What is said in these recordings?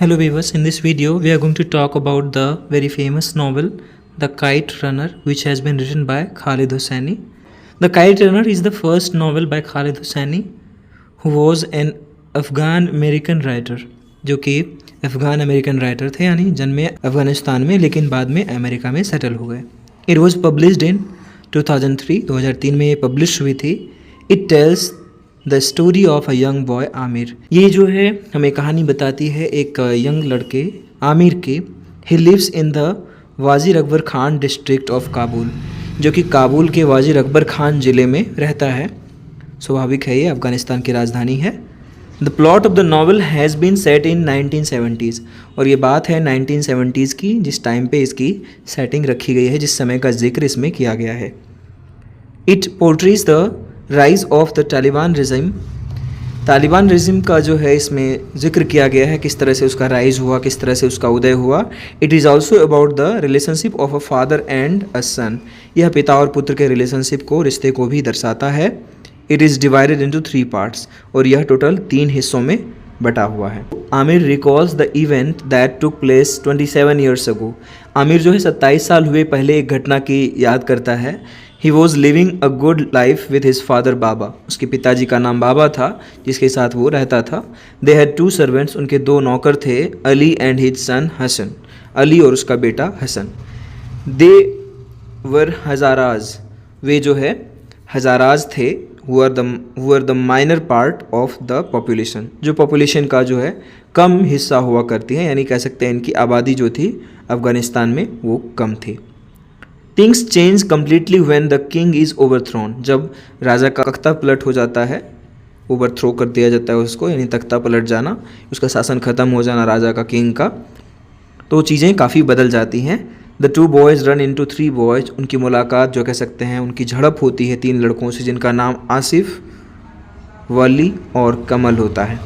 Hello viewers, in this video we are going to talk about the very famous novel The Kite Runner, which has been written by Khalid Hosseini. The Kite Runner is the first novel by Khalid Hosseini, who was an Afghan American writer, जो कि Afghan American writer थे, यानी जन्मे अफ़गानिस्तान में लेकिन बाद में America में सेटल हो गए. इट वॉज पब्लिश्ड इन 2003 में ये पब्लिश हुई थी. It tells the story of a young boy Aamir. ये जो है हमें कहानी बताती है एक यंग लड़के आमिर के. He lives in the Wazir Akbar Khan district of Kabul, जो कि काबुल के वाजिर अकबर खान ज़िले में रहता है. स्वाभाविक है, ये अफ़गानिस्तान की राजधानी है. The plot of the novel has been set in 1970s, और ये बात है 1970s की, जिस टाइम पे इसकी सेटिंग रखी गई है, जिस समय का जिक्र इसमें किया गया है. It portrays the rise of the Taliban regime. Taliban regime का जो है इसमें जिक्र किया गया है, किस तरह से उसका राइज हुआ, किस तरह से उसका उदय हुआ. It is also about the relationship of a father and a son. यह पिता और पुत्र के रिलेशनशिप को, रिश्ते को भी दर्शाता है. It is divided into 3 parts, और यह टोटल 3 हिस्सों में बटा हुआ है. Aamir recalls the event that took place 27 years ago. Aamir जो है 27 साल हुए पहले एक घटना की याद करता है. He was living a good life with his father Baba. उसके पिताजी का नाम बाबा था, जिसके साथ वो रहता था. They had 2 servants. उनके 2 नौकर थे, Ali and his son Hassan. Ali और उसका बेटा हसन. दे वर हज़ाराज. वे जो है हज़ाराज थे. who are the minor part of the population. जो पॉपुलेशन का जो है कम हिस्सा हुआ करती है, यानी कह सकते हैं इनकी आबादी जो थी अफ़गानिस्तान में वो कम थी. Things change completely when the king is overthrown. जब राजा का तख्ता पलट हो जाता है, ओवरथ्रो कर दिया जाता है उसको, यानी तख्ता पलट जाना, उसका शासन ख़त्म हो जाना राजा का, किंग का, तो चीज़ें काफ़ी बदल जाती हैं. The 2 boys run into 3 boys. उनकी मुलाकात जो कह सकते हैं, उनकी झड़प होती है 3 लड़कों से, जिनका नाम आसिफ, वली और कमल होता है.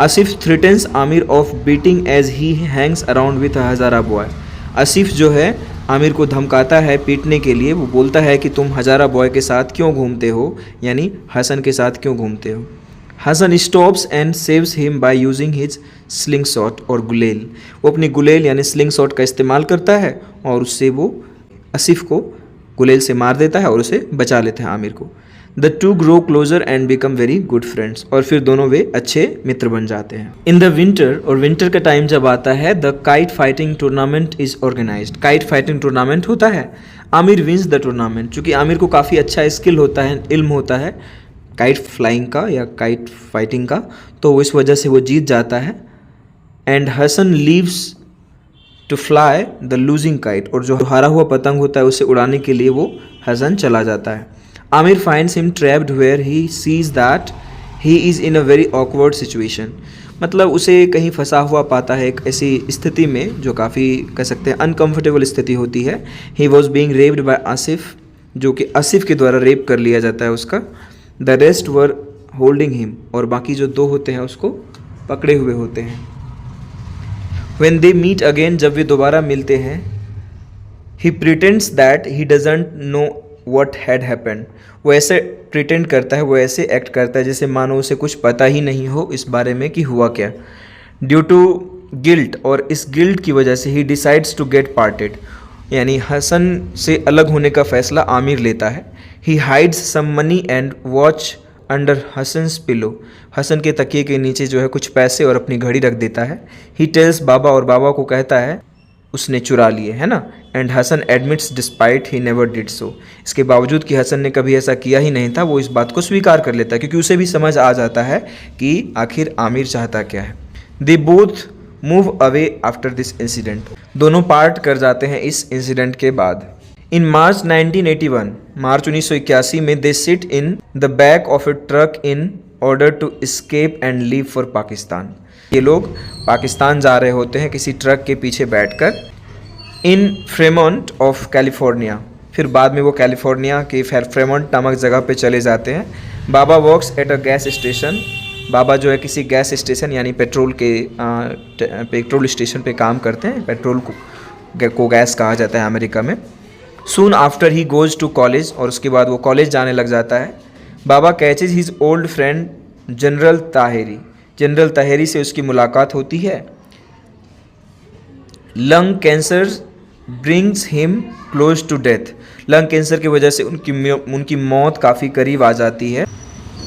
Assef threatens Amir of beating as he hangs around with Hazara boy. Assef जो है आमिर को धमकाता है पीटने के लिए. वो बोलता है कि तुम हज़ारा बॉय के साथ क्यों घूमते हो, यानी हसन के साथ क्यों घूमते हो. Hassan stops and saves him by using his sling shot और गुलेल. वो अपनी गुलेल यानी स्लिंग शॉट का इस्तेमाल करता है और उससे वो आसिफ को गुलेल से मार देता है और उसे बचा लेते हैं आमिर को. The 2 grow closer and become very good friends. और फिर दोनों वे अच्छे मित्र बन जाते हैं. इन द विंटर, और विंटर का टाइम जब आता है, the kite fighting tournament is organised. Kite fighting tournament होता है. Amir wins the tournament. चूँकि आमिर को काफ़ी अच्छा स्किल होता है, इल्म होता है काइट फ्लाइंग का या काइट फाइटिंग का, तो इस वजह से वो जीत जाता है. And Hassan leaves to fly the losing kite. और जो हारा हुआ पतंग होता है उसे उड़ाने के लिए वो हसन चला जाता है. Amir finds him trapped where he sees that he is in a very awkward situation. मतलब उसे कहीं फंसा हुआ पाता है एक ऐसी स्थिति में जो काफ़ी कह सकते हैं अनकम्फर्टेबल स्थिति होती है. He was being raped by Assef, जो कि आसिफ के द्वारा रेप कर लिया जाता है उसका. The rest were holding him. और बाकी जो 2 होते हैं उसको पकड़े हुए होते हैं. When they meet again, जब वे दोबारा मिलते हैं, he pretends that he doesn't know what had happened. वो ऐसे प्रिटेंड करता है, वो ऐसे एक्ट करता है जैसे मानो उसे कुछ पता ही नहीं हो इस बारे में कि हुआ क्या. ड्यू टू गिल्ट, और इस गिल्ट की वजह से he decides to get parted, यानी हसन से अलग होने का फैसला आमिर लेता है. He hides some money and watch under Hassan's pillow. Hassan के तकिए के नीचे जो है कुछ पैसे और अपनी घड़ी रख देता है. ही टेल्स बाबा, और बाबा को कहता है उसने चुरा लिए, है ना. And Hassan admits despite he never did so. इसके बावजूद कि हसन ने कभी ऐसा किया ही नहीं था, वो इस बात को स्वीकार कर लेता है, क्योंकि उसे भी समझ आ जाता है कि आखिर आमिर चाहता क्या है. They both move away after this incident. दोनों पार्ट कर जाते हैं इस इंसिडेंट के बाद. इन मार्च 1981, मार्च 1981 में, they sit in the back of a truck in order to escape and leave for Pakistan. ये लोग पाकिस्तान जा रहे होते हैं किसी ट्रक के पीछे बैठकर. इन फ्रेमोंट ऑफ कैलिफोर्निया. फिर बाद में वो कैलिफोर्निया के फ्रेमोंट नामक जगह पे चले जाते हैं. Baba works at a gas station. Baba जो है किसी गैस स्टेशन यानी पेट्रोल स्टेशन पे काम करते हैं. पेट्रोल को गैस कहा जाता है अमेरिका में. Soon after he goes to college. और उसके बाद वो कॉलेज जाने लग जाता है. Baba catches his old friend general Taheri. General Taheri से उसकी मुलाकात होती है. Lung cancer brings him close to death. Lung cancer की वजह से उनकी मौत काफ़ी करीब आ जाती है।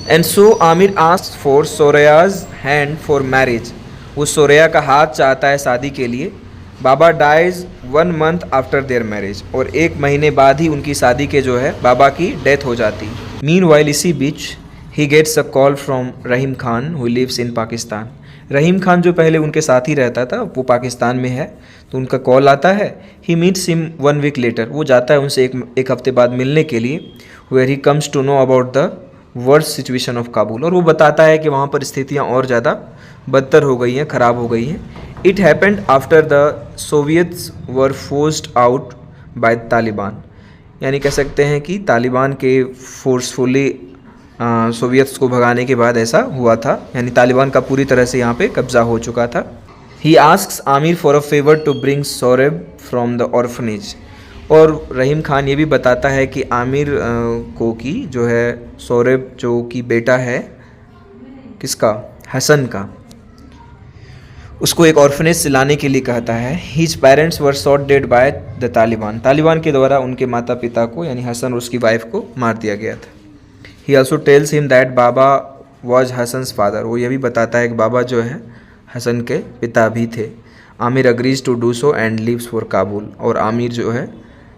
And so Amir asks for Soraya's hand for marriage. वो सोरया का हाथ चाहता है शादी के लिए। Baba dies 1 month after their marriage, और 1 महीने बाद ही उनकी शादी के जो है बाबा की डेथ हो जाती। मीनवाइल इसी बीच he gets a call from Rahim Khan who lives in Pakistan. Rahim Khan जो पहले उनके साथ ही रहता था वो पाकिस्तान में है, तो उनका कॉल आता है। He meets him 1 week later. वो जाता है उनसे एक हफ्ते बाद मिलने के लिए। Where he comes to know about the worst situation of Kabul, और वो बताता है कि वहाँ पर स्थितियाँ और ज़्यादा बदतर हो गई हैं, ख़राब हो गई हैं। It happened after the Soviets were forced out by Taliban. यानी कह सकते हैं कि तालिबान के फोर्सफुली सोवियट्स को भगाने के बाद ऐसा हुआ था, यानी तालिबान का पूरी तरह से यहाँ पे कब्जा हो चुका था। He asks Amir for a favour to bring Sohrab from the orphanage. और रहीम खान ये भी बताता है कि आमिर को की जो है सौरभ जो कि बेटा है किसका, हसन का, उसको एक ऑर्फनेज से लाने के लिए कहता है। His parents were shot dead by the Taliban. Taliban के द्वारा उनके माता पिता को यानी हसन और उसकी वाइफ को मार दिया गया था। He also tells him that Baba was Hassan's father. वो ये भी बताता है कि बाबा जो है हसन के पिता भी थे। Amir agrees to do so and leaves for Kabul. और आमिर जो है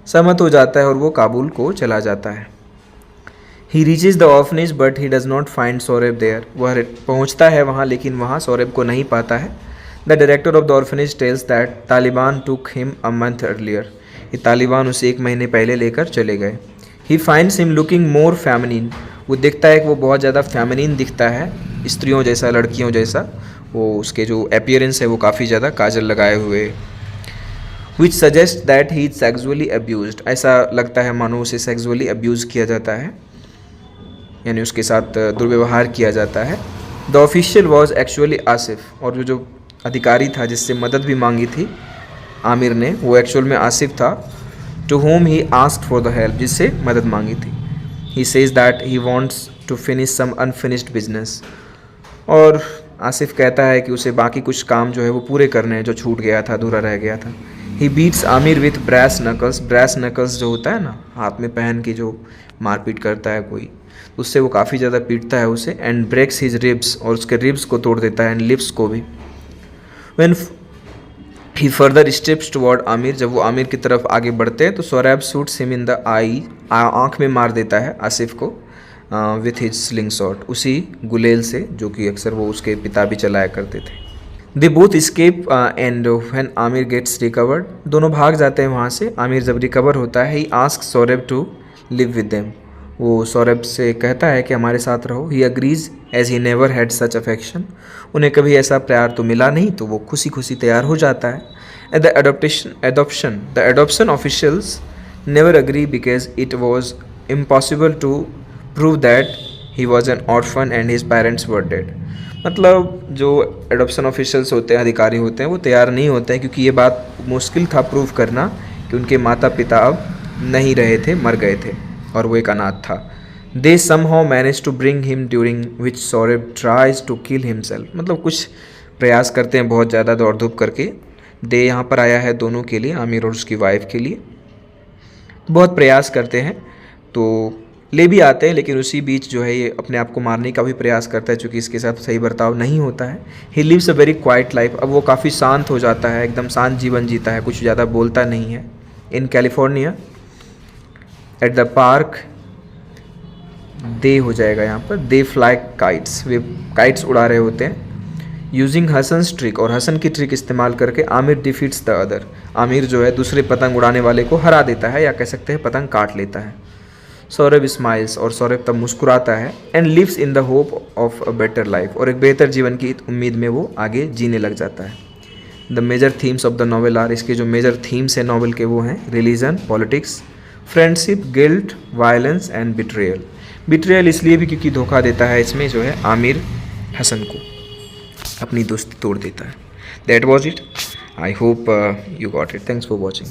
सहमत हो जाता है और वो काबुल को चला जाता है। He reaches the orphanage but he does not find Sohrab there. वह पहुँचता है वहाँ लेकिन वहाँ सौरभ को नहीं पाता है। The director of the orphanage tells that Taliban took him a month earlier. ये तालिबान उसे 1 महीने पहले लेकर चले गए। He finds him looking more feminine. वो देखता है कि वो बहुत ज़्यादा फेमिनिन दिखता है, स्त्रियों जैसा, लड़कियों जैसा। वो उसके जो अपीयरेंस है वो काफ़ी ज़्यादा काजल लगाए हुए, विच suggest that he is sexually abused. ऐसा लगता है मानो उसे सेक्सुअली अब्यूज़ किया जाता है, यानी उसके साथ दुर्व्यवहार किया जाता है। The official was actually Asif. और जो अधिकारी था जिससे मदद भी मांगी थी आमिर ने, वो एक्चुअल में आसिफ था। To home he asked for the help, जिससे मदद मांगी थी। He says that he wants to finish some unfinished business. और आसिफ कहता है कि उसे बाकी कुछ काम जो है वो पूरे करने हैं जो छूट गया था, अधूरा रह गया था। He beats Amir with brass knuckles. Brass knuckles जो होता है ना, हाथ में पहन के जो मारपीट करता है कोई, उससे वो काफ़ी ज़्यादा पीटता है उसे। एंड ब्रेक्स हिज रिब्स, और उसके रिब्स को तोड़ देता है, एंड लिप्स को भी। When he further steps toward Amir, जब वो आमिर की तरफ आगे बढ़ते हैं तो Saurabh shoots him in the eye, आँख में मार देता है आसिफ को विथ हिज स्लिंग शॉट, उसी गुलेल से जो कि अक्सर वो उसके पिता भी चलाया करते थे। They both escape and when Amir gets recovered. दोनों भाग जाते हैं वहाँ से। आमिर जब रिकवर होता है, he ask Saurabh to live with them. वो सौरभ से कहता है कि हमारे साथ रहो। He agrees as he never had such affection. उन्हें कभी ऐसा प्यार तो मिला नहीं, तो वो खुशी खुशी तैयार हो जाता है। At the adoption officials never agree because it was impossible to prove that he was an orphan and his parents were dead. मतलब जो एडॉप्शन ऑफिशियल्स होते हैं, अधिकारी होते हैं, वो तैयार नहीं होते हैं क्योंकि ये बात मुश्किल था प्रूव करना कि उनके माता पिता अब नहीं रहे थे, मर गए थे और वो एक अनाथ था। They somehow manage to bring him during which Saurabh tries to kill himself. मतलब कुछ प्रयास करते हैं बहुत ज़्यादा दौड़ धूप करके। दे यहाँ पर आया है दोनों के लिए, आमिर और उसकी वाइफ के लिए। बहुत प्रयास करते हैं तो ले भी आते हैं, लेकिन उसी बीच जो है ये अपने आप को मारने का भी प्रयास करता है क्योंकि इसके साथ सही बर्ताव नहीं होता है। He lives a very quiet life. अब वो काफ़ी शांत हो जाता है, एकदम शांत जीवन जीता है, कुछ ज़्यादा बोलता नहीं है। In California at the park they हो जाएगा यहाँ पर, दे फ्लाई काइट्स। वे काइट्स उड़ा रहे होते हैं यूजिंग हसन्स ट्रिक, और हसन की ट्रिक इस्तेमाल करके Aamir defeats the other. Aamir जो है दूसरे पतंग उड़ाने वाले को हरा देता है, या कह सकते हैं पतंग काट लेता है। सौरभ स्माइल्स, और सौरभ तब मुस्कुराता है। And lives in the hope of a better life, और एक बेहतर जीवन की उम्मीद में वो आगे जीने लग जाता है। The major themes of the novel are, इसके जो मेजर थीम्स हैं नॉवेल के वो हैं religion, politics, friendship, guilt, violence and betrayal. Betrayal इसलिए भी क्योंकि धोखा देता है इसमें जो है आमिर हसन को, अपनी दोस्ती तोड़ देता है। That was it. I hope you got it. Thanks for watching.